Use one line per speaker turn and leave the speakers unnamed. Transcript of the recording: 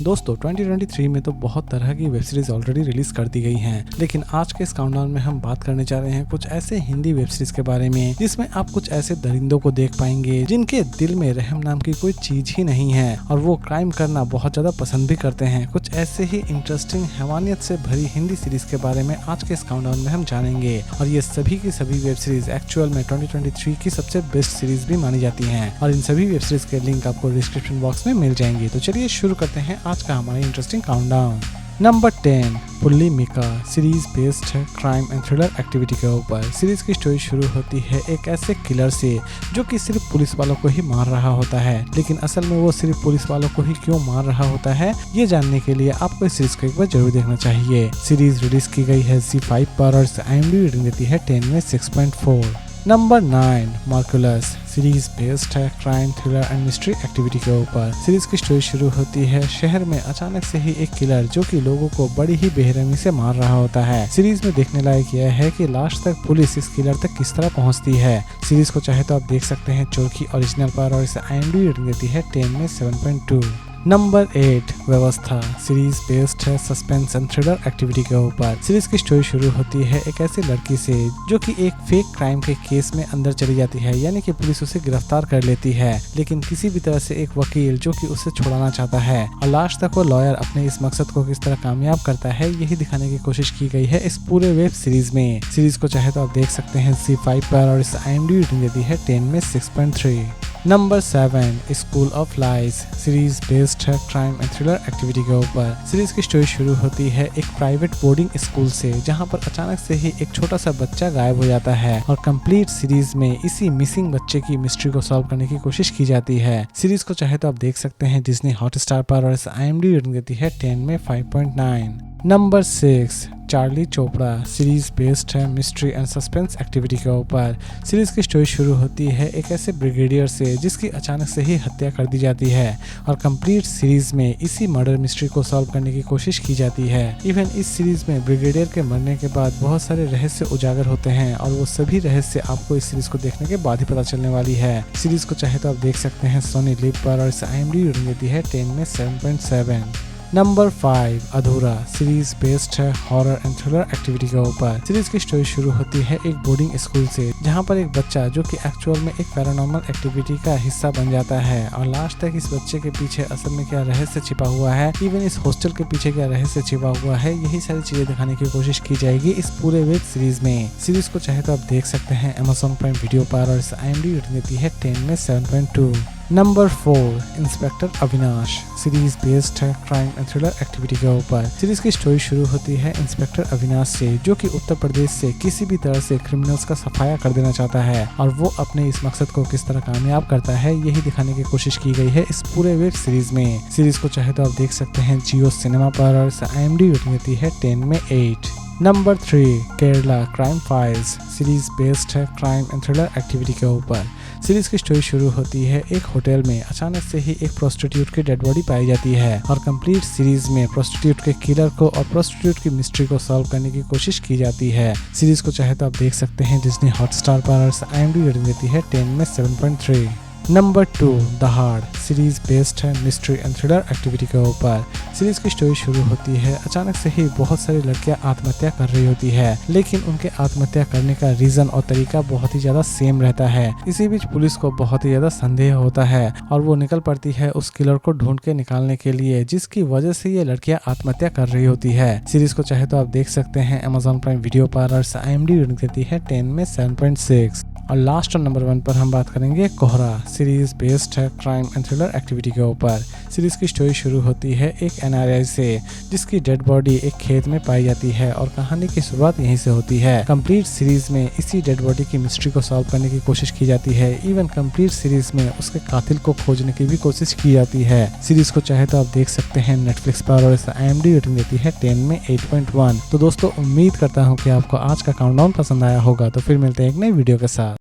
दोस्तों 2023 में तो बहुत तरह की वेब सीरीज ऑलरेडी रिलीज कर दी गई हैं, लेकिन आज के इस काउंटडाउन में हम बात करने जा रहे हैं कुछ ऐसे हिंदी वेब सीरीज के बारे में जिसमें आप कुछ ऐसे दरिंदों को देख पाएंगे जिनके दिल में रहम नाम की कोई चीज ही नहीं है और वो क्राइम करना बहुत ज्यादा पसंद भी करते हैं। कुछ ऐसे ही इंटरेस्टिंग हैवानियत से भरी हिंदी सीरीज के बारे में आज के इस काउंटडाउन में हम जानेंगे और ये सभी की सभी वेब सीरीज एक्चुअल में 2023 की सबसे बेस्ट सीरीज भी मानी जाती हैं और इन सभी वेब सीरीज के लिंक आपको डिस्क्रिप्शन बॉक्स में मिल जाएंगे। तो चलिए शुरू करते हैं आज का हमारा इंटरेस्टिंग काउंटडाउन। नंबर 10 पुल्ली मिका सीरीज बेस्ड है क्राइम एंड थ्रिलर एक्टिविटी के ऊपर। सीरीज की स्टोरी शुरू होती है एक ऐसे किलर से जो कि सिर्फ पुलिस वालों को ही मार रहा होता है, लेकिन असल में वो सिर्फ पुलिस वालों को ही क्यों मार रहा होता है ये जानने के लिए आपको इस सीरीज को एक बार जरूर देखना चाहिए। सीरीज रिलीज की गई है ZEE5 पर और IMDb रेटिंग देती है 10 में 6.4। नंबर 9 मार्कुलस सीरीज बेस्ड है crime thriller and mystery activity के ऊपर। सीरीज की स्टोरी शुरू होती है शहर में अचानक से ही एक किलर जो कि लोगों को बड़ी ही बेरहमी से मार रहा होता है। सीरीज में देखने लायक यह है कि लास्ट तक पुलिस इस किलर तक किस तरह पहुंचती है। सीरीज को चाहे तो आप देख सकते हैं चोरकी ओरिजिनल पर और इसे IMDb रेटिंग देती है 10 में 7.2। नंबर 8 व्यवस्था सीरीज बेस्ड है सस्पेंस एंड थ्रिलर एक्टिविटी के ऊपर। सीरीज की स्टोरी शुरू होती है एक ऐसी लड़की से जो कि एक फेक क्राइम के केस में अंदर चली जाती है, यानी कि पुलिस उसे गिरफ्तार कर लेती है, लेकिन किसी भी तरह से एक वकील जो कि उसे छुड़ाना चाहता है और लास्ट तक वो लॉयर अपने इस मकसद को किस तरह कामयाब करता है यही दिखाने की कोशिश की गई है इस पूरे वेब सीरीज में। सीरीज को चाहे तो आप देख सकते हैं ZEE5 पर और इस IMDb रेटिंग देती है 10 में 6.3। Number 7 school of lies series based है क्राइम एंड थ्रिलर एक्टिविटी के ऊपर। सीरीज की स्टोरी शुरू होती है एक प्राइवेट बोर्डिंग स्कूल से जहां पर अचानक से ही एक छोटा सा बच्चा गायब हो जाता है और कंप्लीट सीरीज में इसी मिसिंग बच्चे की मिस्ट्री को सॉल्व करने की कोशिश की जाती है। सीरीज को चाहे तो आप देख सकते हैं डिज्नी हॉटस्टार पर और इस IMDb रेटिंग देती है 10 में 5.9। Number 6 Charlie Chopra series based है मिस्ट्री एंड सस्पेंस एक्टिविटी के ऊपर। सीरीज की स्टोरी शुरू होती है एक ऐसे ब्रिगेडियर से जिसकी अचानक से ही हत्या कर दी जाती है और कंप्लीट सीरीज में इसी मर्डर मिस्ट्री को सॉल्व करने की कोशिश की जाती है। इवन इस सीरीज में ब्रिगेडियर के मरने के बाद बहुत सारे रहस्य उजागर होते हैं और वो सभी रहस्य आपको इस सीरीज को देखने के बाद ही पता चलने वाली है। सीरीज को चाहे तो आप देख सकते हैं सोनी लिव पर और इस IMDb रेटिंग देती है 10 में 7.7। नंबर 5 अधूरा सीरीज बेस्ड है हॉरर एंड थ्रिलर एक्टिविटी के ऊपर। सीरीज की स्टोरी शुरू होती है एक बोर्डिंग स्कूल से जहां पर एक बच्चा जो कि एक्चुअल में एक पैरानॉर्मल एक्टिविटी का हिस्सा बन जाता है और लास्ट तक इस बच्चे के पीछे असल में क्या रहस्य छिपा हुआ है, इवन इस हॉस्टल के पीछे क्या रहस्य छिपा हुआ है, यही सारी चीजें दिखाने की कोशिश की जाएगी इस पूरे वेब सीरीज में। सीरीज को चाहे तो आप देख सकते हैं Amazon प्राइम वीडियो पर और इस IMDb रेटिंग देती है 10 में 7.2। Number 4 inspector Avinash series based है क्राइम एंड थ्रिलर एक्टिविटी के ऊपर। सीरीज की स्टोरी शुरू होती है इंस्पेक्टर अविनाश से जो कि उत्तर प्रदेश से किसी भी तरह से क्रिमिनल्स का सफाया कर देना चाहता है और वो अपने इस मकसद को किस तरह कामयाब करता है यही दिखाने की कोशिश की गई है इस पूरे वेब सीरीज में। सीरीज को चाहे तो आप देख सकते हैं जियो सिनेमा पर और इस IMDb रेटिंग देती है 10 में 8। Number 3 Kerala crime files series based है क्राइम एंड थ्रिलर एक्टिविटी के ऊपर। सीरीज की स्टोरी शुरू होती है एक होटल में अचानक से ही एक प्रोस्टिट्यूट की डेड बॉडी पाई जाती है और कंप्लीट सीरीज में प्रोस्टिट्यूट के किलर को और प्रोस्टिट्यूट की मिस्ट्री को सॉल्व करने की कोशिश की जाती है। सीरीज को चाहे तो आप देख सकते हैं डिज्नी हॉटस्टार पर और IMDb रेटिंग देती है 10 में 7.3। नंबर 2 दहाड़ सीरीज बेस्ड है मिस्ट्री एंड थ्रिलर एक्टिविटी के ऊपर। सीरीज की स्टोरी शुरू होती है अचानक से ही बहुत सारी लड़कियां आत्महत्या कर रही होती है, लेकिन उनके आत्महत्या करने का रीजन और तरीका बहुत ही ज्यादा सेम रहता है। इसी बीच पुलिस को बहुत ही ज्यादा संदेह होता है और वो निकल पड़ती है उस किलर को ढूंढ के निकालने के लिए जिसकी वजह से ये लड़कियां आत्महत्या कर रही होती है। सीरीज को चाहे तो आप देख सकते हैं Amazon प्राइम वीडियो पर और IMDb रेटिंग देती है 10 में 7.6। और लास्ट और नंबर 1 पर हम बात करेंगे कोहरा सीरीज बेस्ड है क्राइम एंड थ्रिलर एक्टिविटी के ऊपर। सीरीज की स्टोरी शुरू होती है एक NRI से जिसकी डेड बॉडी एक खेत में पाई जाती है और कहानी की शुरुआत यहीं से होती है। कंप्लीट सीरीज में इसी डेड बॉडी की मिस्ट्री को सॉल्व करने की कोशिश की जाती है। इवन कंप्लीट सीरीज में उसके कातिल को खोजने की भी कोशिश की जाती है। सीरीज को चाहे तो आप देख सकते हैं नेटफ्लिक्स पर और इस IMDb रेटिंग देती है 10 में 8.1। तो दोस्तों उम्मीद करता हूँ कि आपको आज का काउंटडाउन पसंद आया होगा, तो फिर मिलते हैं एक नई वीडियो के साथ।